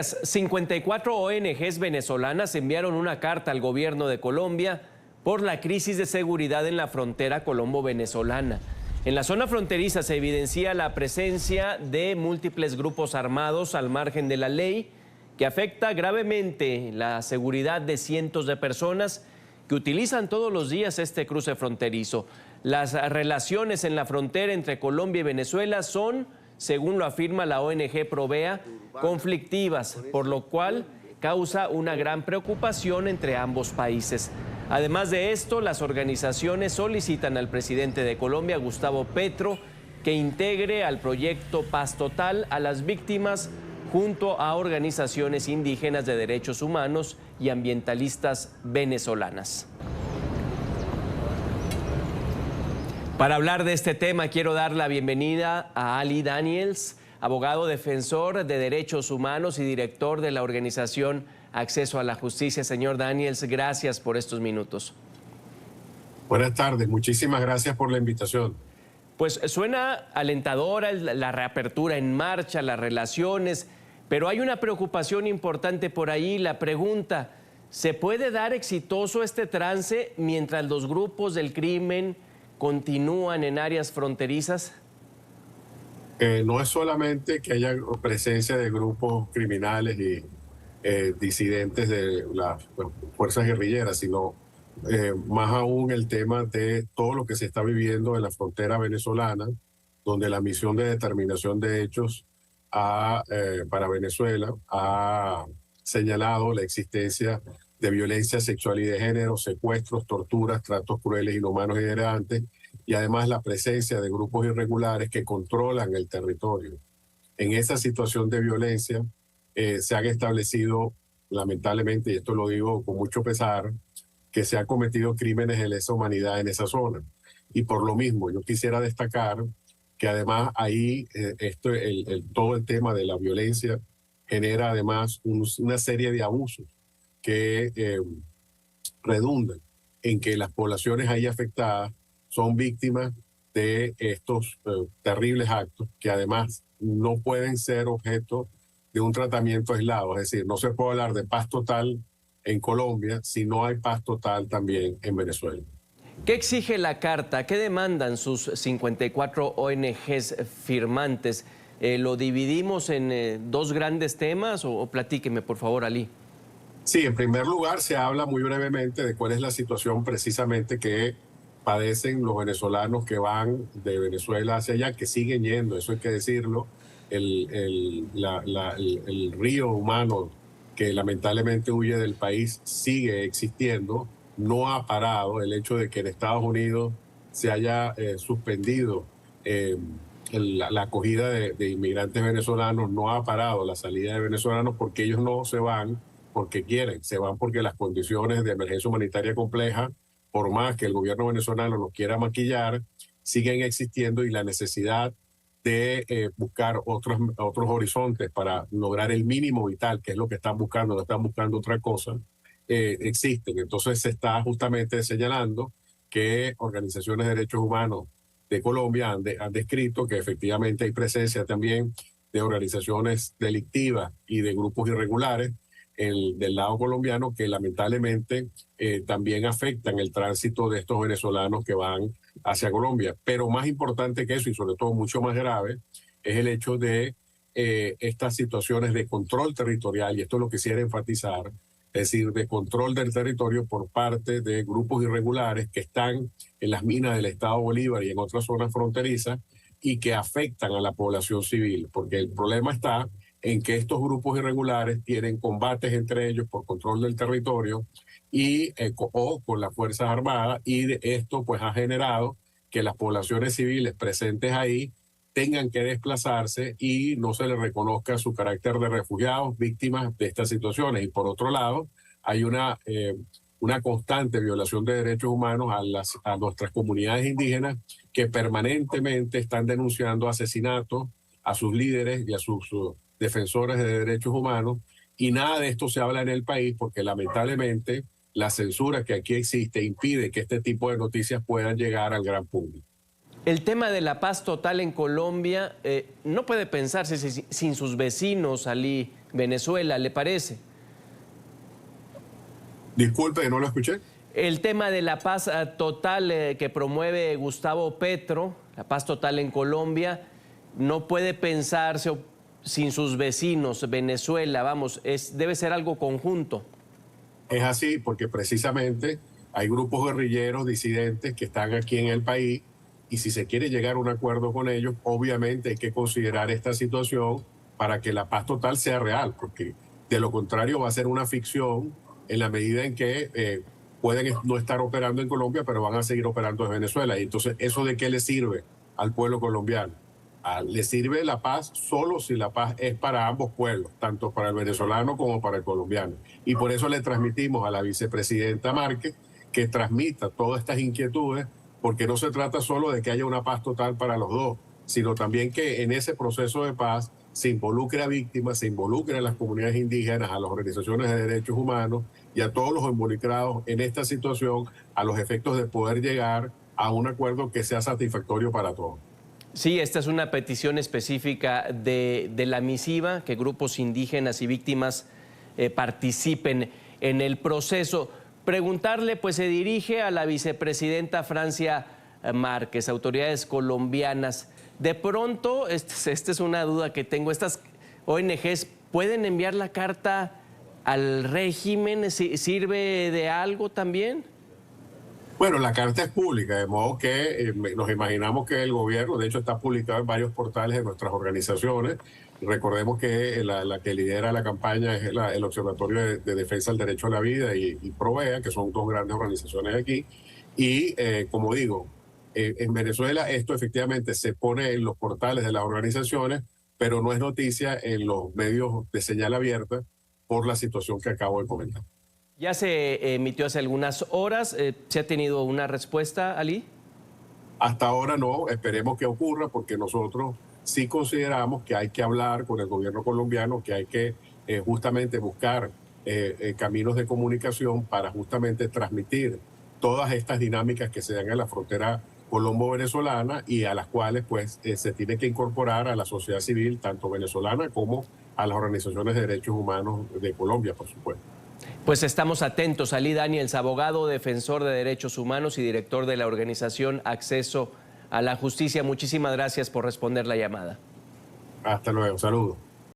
54 ONGs venezolanas enviaron una carta al gobierno de Colombia por la crisis de seguridad en la frontera colombo-venezolana. En la zona fronteriza se evidencia la presencia de múltiples grupos armados al margen de la ley que afecta gravemente la seguridad de cientos de personas que utilizan todos los días este cruce fronterizo. Las relaciones en la frontera entre Colombia y Venezuela son, según lo afirma la ONG Provea, conflictivas, por lo cual causa una gran preocupación entre ambos países. Además de esto, las organizaciones solicitan al presidente de Colombia, Gustavo Petro, que integre al proyecto Paz Total a las víctimas junto a organizaciones indígenas de derechos humanos y ambientalistas venezolanas. Para hablar de este tema, quiero dar la bienvenida a Ali Daniels, abogado defensor de derechos humanos y director de la organización Acceso a la Justicia. Señor Daniels, gracias por estos minutos. Buenas tardes, muchísimas gracias por la invitación. Pues suena alentadora la reapertura en marcha, las relaciones, pero hay una preocupación importante por ahí. La pregunta, ¿se puede dar exitoso este trance mientras los grupos del crimen continúan en áreas fronterizas? No es solamente que haya presencia de grupos criminales y disidentes de las fuerzas guerrilleras, sino más aún el tema de todo lo que se está viviendo en la frontera venezolana, donde la misión de determinación de hechos para Venezuela ha señalado la existencia de violencia sexual y de género, secuestros, torturas, tratos crueles, inhumanos y degradantes, y además la presencia de grupos irregulares que controlan el territorio. En esa situación de violencia se han establecido, lamentablemente, y esto lo digo con mucho pesar, que se han cometido crímenes de lesa humanidad en esa zona. Y por lo mismo, yo quisiera destacar que además ahí todo el tema de la violencia genera además una serie de abusos que redundan en que las poblaciones ahí afectadas son víctimas de estos terribles actos que además no pueden ser objeto de un tratamiento aislado. Es decir, no se puede hablar de paz total en Colombia si no hay paz total también en Venezuela. ¿Qué exige la carta? ¿Qué demandan sus 54 ONGs firmantes? ¿Lo dividimos en dos grandes temas o platíqueme, por favor, Ali? Sí, en primer lugar se habla muy brevemente de cuál es la situación precisamente que padecen los venezolanos que van de Venezuela hacia allá, que siguen yendo, eso hay que decirlo. El río humano que lamentablemente huye del país sigue existiendo, no ha parado. El hecho de que en Estados Unidos se haya suspendido la acogida de inmigrantes venezolanos no ha parado la salida de venezolanos, porque ellos no se van porque quieren, se van porque las condiciones de emergencia humanitaria compleja, por más que el gobierno venezolano los quiera maquillar, siguen existiendo, y la necesidad de buscar otros horizontes para lograr el mínimo vital, que es lo que están buscando, no están buscando otra cosa, existen. Entonces se está justamente señalando que organizaciones de derechos humanos de Colombia han descrito que efectivamente hay presencia también de organizaciones delictivas y de grupos irregulares del lado colombiano que lamentablemente también afectan el tránsito de estos venezolanos que van hacia Colombia. Pero más importante que eso, y sobre todo mucho más grave, es el hecho de estas situaciones de control territorial, y esto es lo que quisiera enfatizar, es decir, de control del territorio por parte de grupos irregulares que están en las minas del Estado Bolívar y en otras zonas fronterizas y que afectan a la población civil, porque el problema está en que estos grupos irregulares tienen combates entre ellos por control del territorio y o con las Fuerzas Armadas, y de esto pues ha generado que las poblaciones civiles presentes ahí tengan que desplazarse y no se les reconozca su carácter de refugiados, víctimas de estas situaciones. Y por otro lado, hay una constante violación de derechos humanos a nuestras comunidades indígenas, que permanentemente están denunciando asesinatos a sus líderes y a sus defensores de derechos humanos, y nada de esto se habla en el país porque lamentablemente la censura que aquí existe impide que este tipo de noticias puedan llegar al gran público. El tema de la paz total en Colombia no puede pensarse sin sus vecinos, Ali, Venezuela, ¿le parece? Disculpe, no lo escuché. El tema de la paz total que promueve Gustavo Petro, la paz total en Colombia, no puede pensarse sin sus vecinos, Venezuela, vamos, debe ser algo conjunto. Es así porque precisamente hay grupos guerrilleros disidentes que están aquí en el país y si se quiere llegar a un acuerdo con ellos, obviamente hay que considerar esta situación para que la paz total sea real, porque de lo contrario va a ser una ficción en la medida en que pueden no estar operando en Colombia, pero van a seguir operando en Venezuela. Y entonces, ¿eso de qué le sirve al pueblo colombiano? Le sirve la paz solo si la paz es para ambos pueblos, tanto para el venezolano como para el colombiano. Y por eso le transmitimos a la vicepresidenta Márquez que transmita todas estas inquietudes, porque no se trata solo de que haya una paz total para los dos, sino también que en ese proceso de paz se involucre a víctimas, se involucre a las comunidades indígenas, a las organizaciones de derechos humanos y a todos los involucrados en esta situación a los efectos de poder llegar a un acuerdo que sea satisfactorio para todos. Sí, esta es una petición específica de la misiva, que grupos indígenas y víctimas participen en el proceso. Preguntarle, pues se dirige a la vicepresidenta Francia Márquez, autoridades colombianas. De pronto, esta es una duda que tengo, ¿estas ONGs pueden enviar la carta al régimen? ¿Sirve de algo también? Bueno, la carta es pública, de modo que nos imaginamos que el gobierno, de hecho está publicado en varios portales de nuestras organizaciones. Recordemos que la que lidera la campaña es el Observatorio de Defensa del Derecho a la Vida y Provea, que son dos grandes organizaciones aquí. Y como digo, en Venezuela esto efectivamente se pone en los portales de las organizaciones, pero no es noticia en los medios de señal abierta por la situación que acabo de comentar. Ya se emitió hace algunas horas. ¿Se ha tenido una respuesta, Ali? Hasta ahora no, esperemos que ocurra porque nosotros sí consideramos que hay que hablar con el gobierno colombiano, que hay que justamente buscar caminos de comunicación para justamente transmitir todas estas dinámicas que se dan en la frontera colombo-venezolana y a las cuales pues se tiene que incorporar a la sociedad civil, tanto venezolana como a las organizaciones de derechos humanos de Colombia, por supuesto. Pues estamos atentos. Ali Daniels, abogado, defensor de derechos humanos y director de la organización Acceso a la Justicia. Muchísimas gracias por responder la llamada. Hasta luego, saludos.